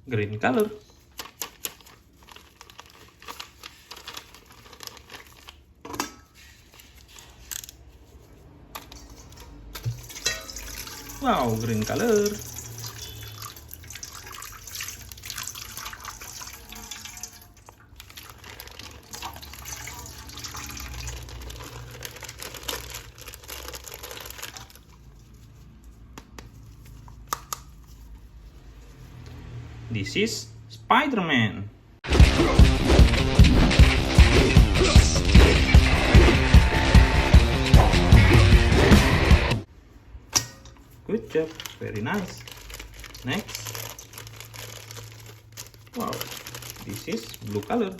green color. Wow, green color. This is Spiderman. Good job, very nice. Next. Wow, this is blue color.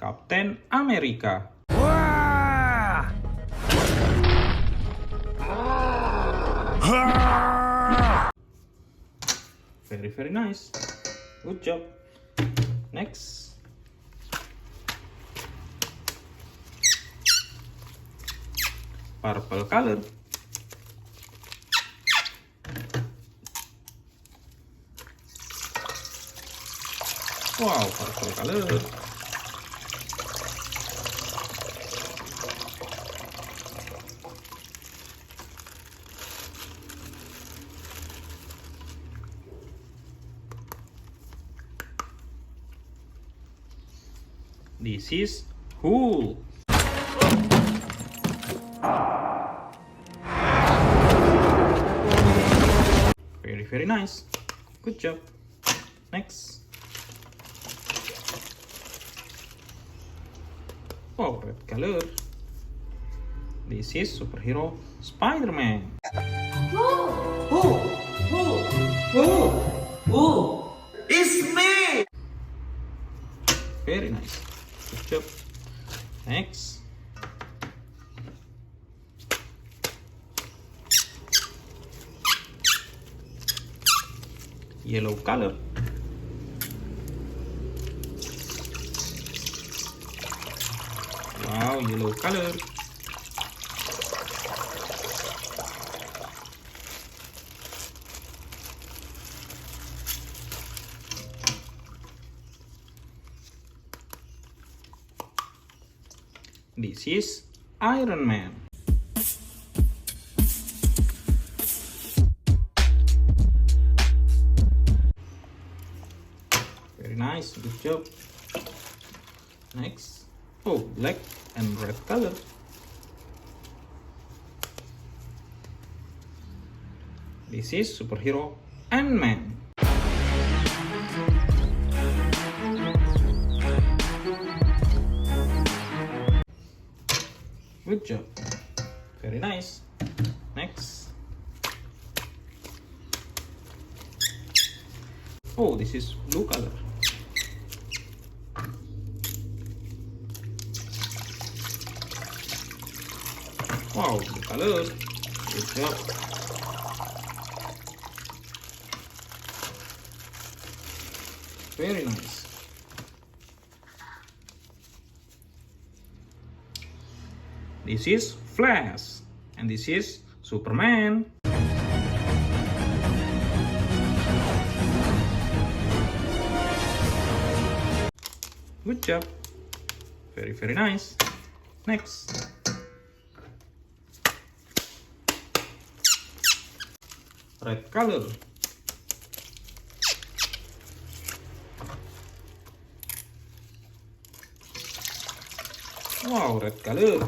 Captain America. Very nice. Good job. Next. Purple color. Wow, purple color. This is Hulk. Very nice. Good job. Next. Oh, red color. This is superhero Spiderman. It's me! Very nice. Good job. Next. Yellow color. Wow, yellow color. This is Iron Man. Very nice, good job. Next. Oh, black and red color. This is superhero Ant-Man. Good job. Very nice. Next. Oh, this is blue color. Wow, blue color. Good job. Very nice. This is Flash, and this is Superman. Good job. Very nice. Next. Red color. Wow, red color.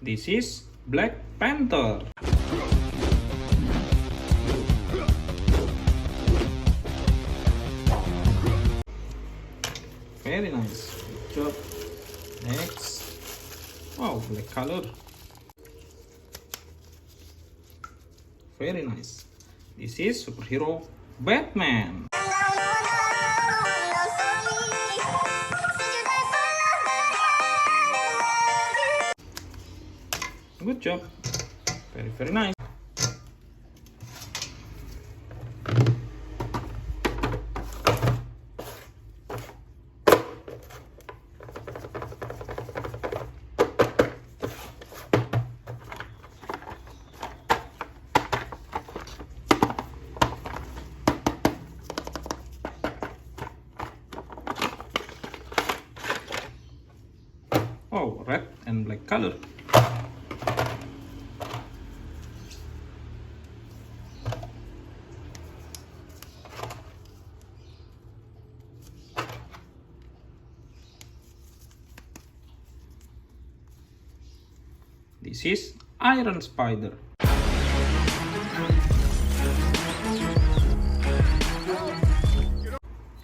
This is Black Panther. Very nice. Good job. Next. Wow, black color. Very nice. This is superhero Batman. Good job. Very, very nice. Oh, red and black color. This is Iron Spider.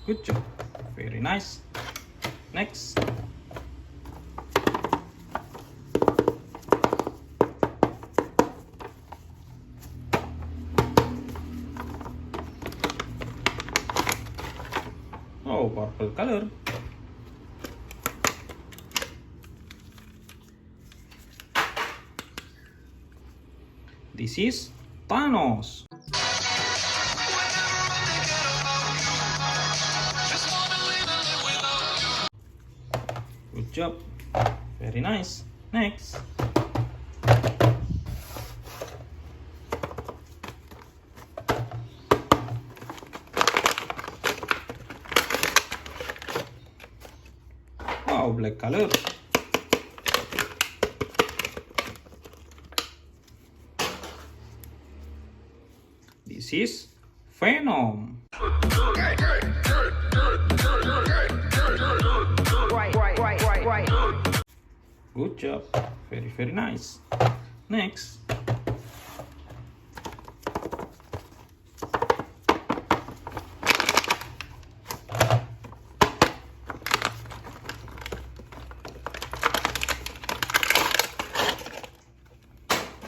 Good job. Very nice. Next. Oh, purple color. This is Thanos. Good job. Very nice. Next. Wow, black color. This is Venom. Right. Good job. Very, very nice. Next.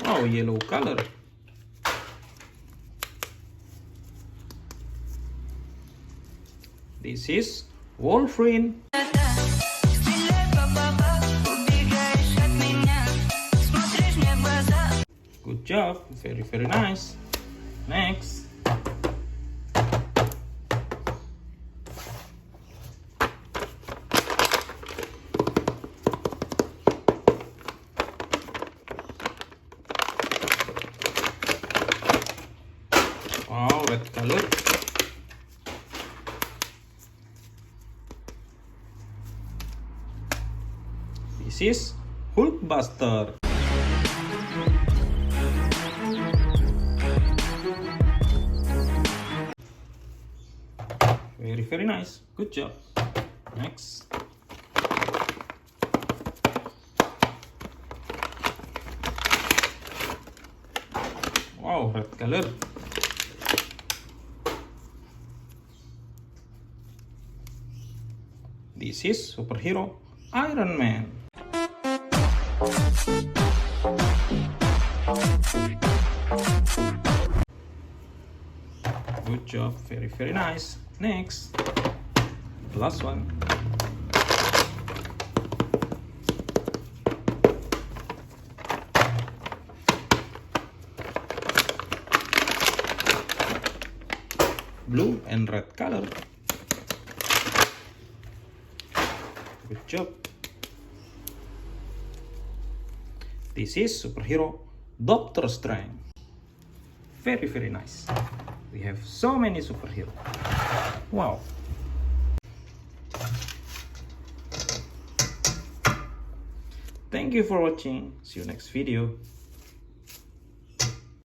Oh, yellow color. This is Wolverine. Good job. Very, very nice. Next. Wow, red color. This is Hulkbuster. Very, very nice. Good job. Next. Wow, red color. This is superhero Iron Man. Good job. Very, very nice. Next. Last one. Blue and red color. Good job. This is superhero Doctor Strange. Very, very nice. We have so many superheroes. Wow. Thank you for watching. See you next video.